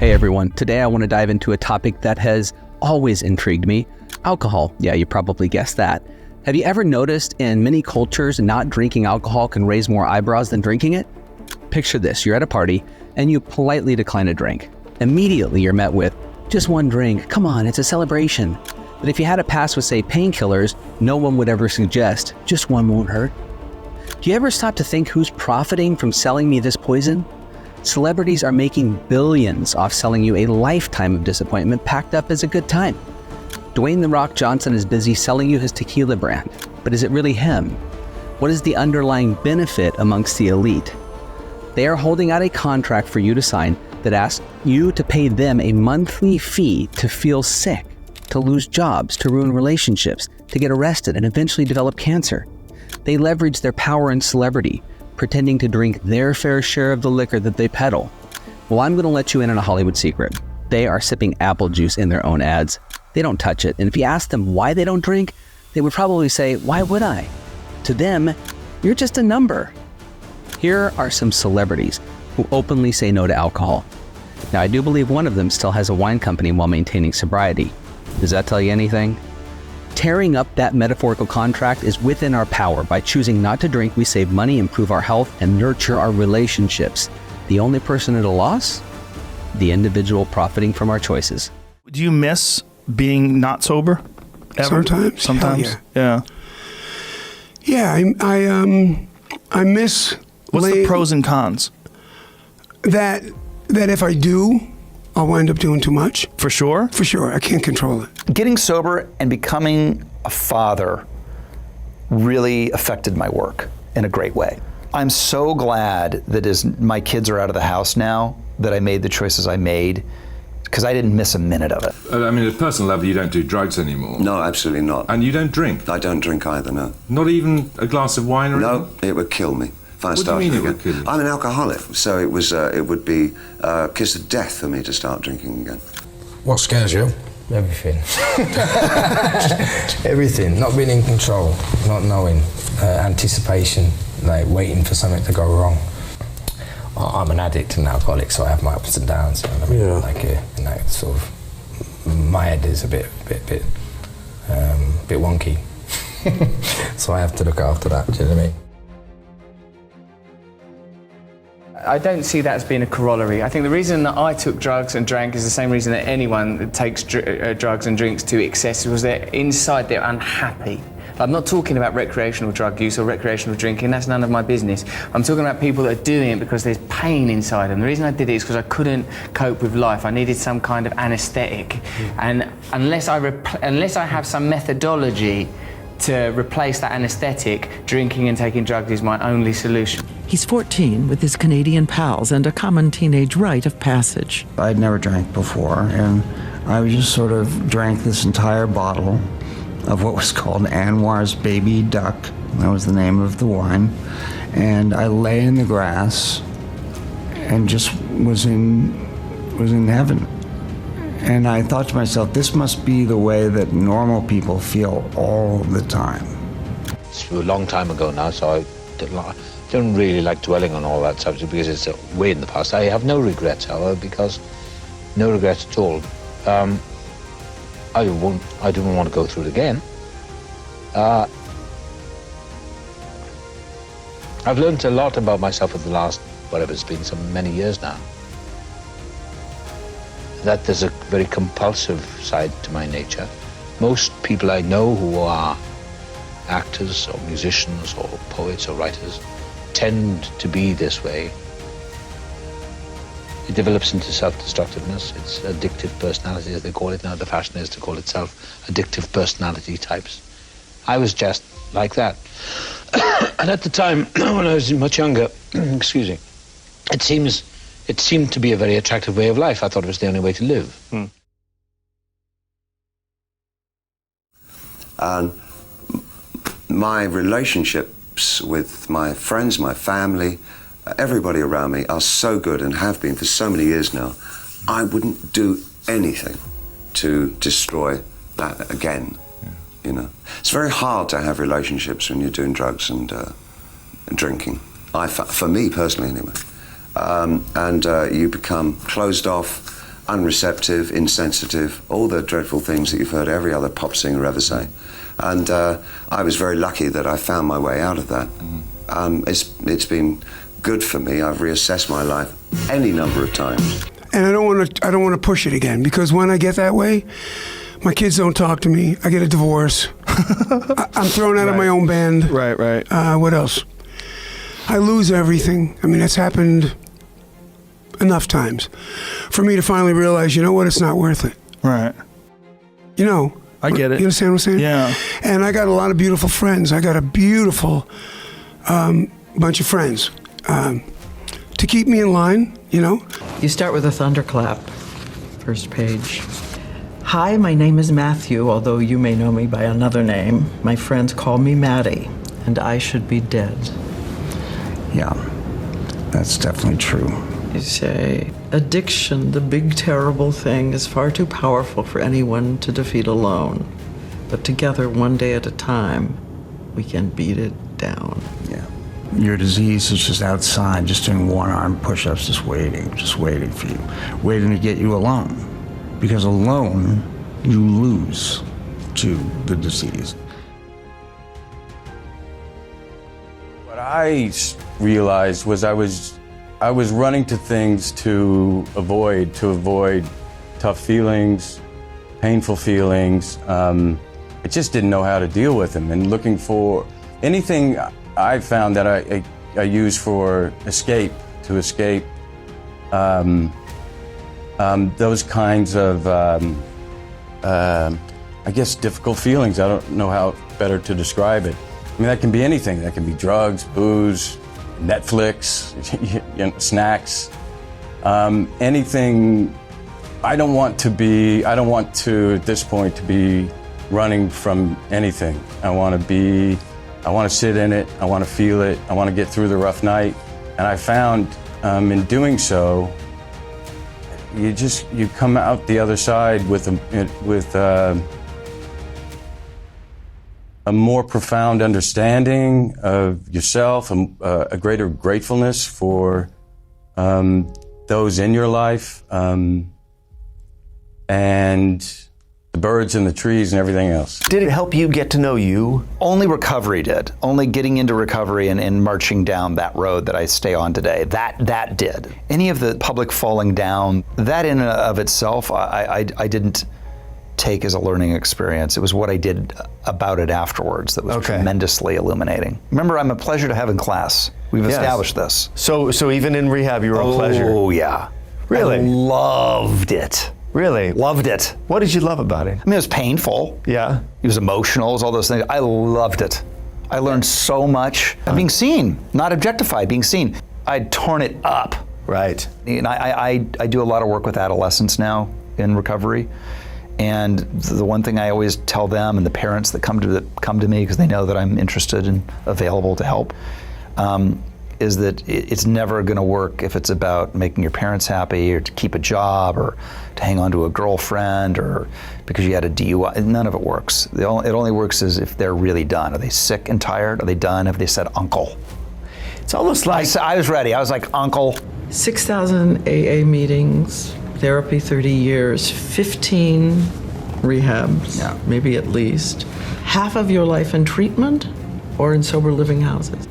Hey everyone, today I want to dive into a topic that has always intrigued me, alcohol. Yeah, you probably guessed that. Have you ever noticed in many cultures not drinking alcohol can raise more eyebrows than drinking it? Picture this, you're at a party and you politely decline a drink. Immediately you're met with, just one drink, come on, it's a celebration. But if you had a pass with, say, painkillers, no one would ever suggest, just one won't hurt. Do you ever stop to think who's profiting from selling me this poison? Celebrities are making billions off selling you a lifetime of disappointment packed up as a good time. Dwayne "The Rock" Johnson is busy selling you his tequila brand, but is it really him? What is the underlying benefit amongst the elite? They are holding out a contract for you to sign that asks you to pay them a monthly fee to feel sick, to lose jobs, to ruin relationships, to get arrested and eventually develop cancer. They leverage their power and celebrity, pretending to drink their fair share of the liquor that they peddle. Well, I'm going to let you in on a Hollywood secret. They are sipping apple juice in their own ads. They don't touch it. And if you ask them why they don't drink, they would probably say, why would I? To them, you're just a number. Here are some celebrities who openly say no to alcohol. Now, I do believe one of them still has a wine company while maintaining sobriety. Does that tell you anything? Tearing up that metaphorical contract is within our power. By choosing not to drink, we save money, improve our health, and nurture our relationships. The only person at a loss? The individual profiting from our choices. Do you miss being not sober? Ever? Sometimes. Yeah. Yeah, I miss. What's the pros and cons? That if I do, I'll wind up doing too much. For sure? For sure. I can't control it. Getting sober and becoming a father really affected my work in a great way. I'm so glad that as my kids are out of the house now, that I made the choices I made, because I didn't miss a minute of it. I mean, at a personal level, you don't do drugs anymore. No, absolutely not. And you don't drink? I don't drink either, no. Not even a glass of wine or No, anything? it would kill me. What do you mean it would kill you? I'm an alcoholic, so it would be a kiss of death for me to start drinking again. What scares you? Everything. Everything. Not being in control, not knowing, anticipation, like waiting for something to go wrong. I'm an addict and alcoholic, so I have my ups and downs. You know what I mean? Yeah. Like sort of, my head is a bit wonky, so I have to look after that. Do you know what I mean? I don't see that as being a corollary. I think the reason that I took drugs and drank is the same reason that anyone that takes drugs and drinks to excess, was that inside they're unhappy. I'm not talking about recreational drug use or recreational drinking, that's none of my business. I'm talking about people that are doing it because there's pain inside them. The reason I did it is because I couldn't cope with life. I needed some kind of anesthetic. And unless I have some methodology to replace that anesthetic, drinking and taking drugs is my only solution. He's 14 with his Canadian pals and a common teenage rite of passage. I'd never drank before, and I just sort of drank this entire bottle of what was called Anwar's Baby Duck. That was the name of the wine. And I lay in the grass and just was in heaven. And I thought to myself, this must be the way that normal people feel all the time. It's a long time ago now, so I don't really like dwelling on all that subject because it's way in the past. I have no regrets, however, because no regrets at all. I don't want to go through it again. I've learned a lot about myself in the last, whatever it's been, so many years now. That there's a very compulsive side to my nature. Most people I know who are actors or musicians or poets or writers tend to be this way. It develops into self-destructiveness. It's addictive personality, as they call it now. The fashion is to call it self-addictive personality types. I was just like that. And at the time, when I was much younger, excuse me, it seemed to be a very attractive way of life. I thought it was the only way to live. And my relationships with my friends, my family, everybody around me are so good and have been for so many years now. I wouldn't do anything to destroy that again. Yeah. You know, it's very hard to have relationships when you're doing drugs and drinking. For me personally, anyway. You become closed off. unreceptive, insensitive, all the dreadful things that you've heard every other pop singer ever say. And I was very lucky that I found my way out of that. It's been good for me. I've reassessed my life any number of times. And I don't want to push it again, because when I get that way, my kids don't talk to me. I get a divorce. I'm thrown out of my own band. Right. What else? I lose everything. I mean, that's happened enough times for me to finally realize, you know what, it's not worth it. Right. You know. I get it. You understand what I'm saying? Yeah. And I got a lot of beautiful friends. I got a beautiful bunch of friends to keep me in line, you know. You start with a thunderclap. First page. Hi, my name is Matthew, although you may know me by another name. My friends call me Maddie, and I should be dead. Yeah, that's definitely true. You say, addiction, the big terrible thing, is far too powerful for anyone to defeat alone. But together, one day at a time, we can beat it down. Yeah. Your disease is just outside, just doing one-arm push-ups, just waiting for you, waiting to get you alone. Because alone, you lose to the disease. What I realized was I was running to things to avoid tough feelings, painful feelings. I just didn't know how to deal with them, and looking for anything I found that I use for escape, to escape those kinds of, I guess, difficult feelings. I don't know how better to describe it. I mean, that can be anything. That can be drugs, booze, Netflix, snacks, anything. I don't want to, at this point, to be running from anything. I want to sit in it. I want to feel it. I want to get through the rough night. And I found, in doing so, you come out the other side with a more profound understanding of yourself, a greater gratefulness for those in your life, and the birds and the trees and everything else. Did it help you get to know you? Only recovery did. Only getting into recovery and marching down that road that I stay on today. That did. Any of the public falling down, that in and of itself, I didn't take as a learning experience. It was what I did about it afterwards that was tremendously illuminating. Remember, I'm a pleasure to have in class. We've established this. So even in rehab, you were a pleasure? Oh, yeah. Really? I loved it. Really? Loved it. What did you love about it? I mean, it was painful. Yeah. It was emotional. It was all those things. I loved it. I learned so much. Being seen, not objectified, being seen. I'd torn it up. Right. And I do a lot of work with adolescents now in recovery. And the one thing I always tell them and the parents that come to me because they know that I'm interested and available to help, is that it's never going to work if it's about making your parents happy or to keep a job or to hang on to a girlfriend or because you had a DUI. None of it works. It only works is if they're really done. Are they sick and tired? Are they done? Have they said uncle? It's almost like... I was ready. I was like, uncle. 6,000 AA meetings, therapy 30 years, 15 rehabs, maybe at least. Half of your life in treatment or in sober living houses?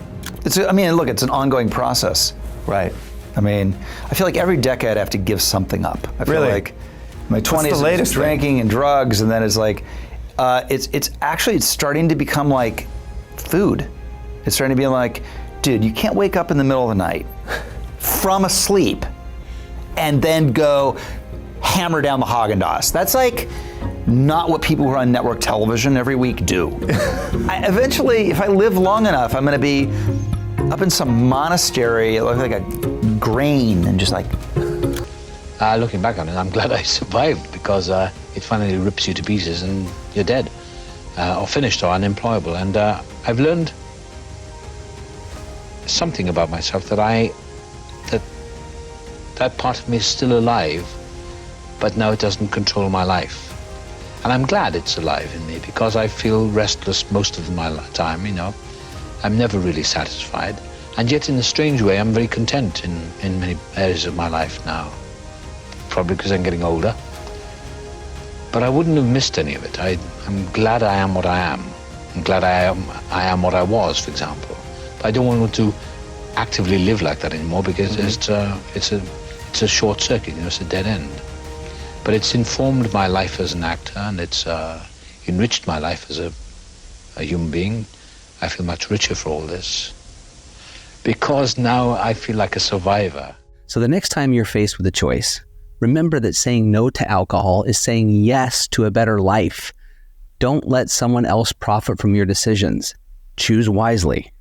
Look, it's an ongoing process. Right. I mean, I feel like every decade I have to give something up. I feel like my 20s is drinking and drugs, and then it's like, it's starting to become like food. It's starting to be like, dude, you can't wake up in the middle of the night from a sleep and then go hammer down the Haagen-Dazs. That's like not what people who are on network television every week do. Eventually, if I live long enough, I'm going to be up in some monastery, like a grain, and just like... Looking back on it, I'm glad I survived because it finally rips you to pieces and you're dead, or finished or unemployable. And I've learned something about myself that part of me is still alive, but now it doesn't control my life. And I'm glad it's alive in me because I feel restless most of my time, I'm never really satisfied. And yet in a strange way, I'm very content in many areas of my life now. probably because I'm getting older. But I wouldn't have missed any of it. I'm glad I am what I am. I'm glad I am what I was, for example. But I don't want to actively live like that anymore because it's a short circuit, it's a dead end. But it's informed my life as an actor, and it's enriched my life as a human being. I feel much richer for all this because now I feel like a survivor. So the next time you're faced with a choice, remember that saying no to alcohol is saying yes to a better life. Don't let someone else profit from your decisions. Choose wisely.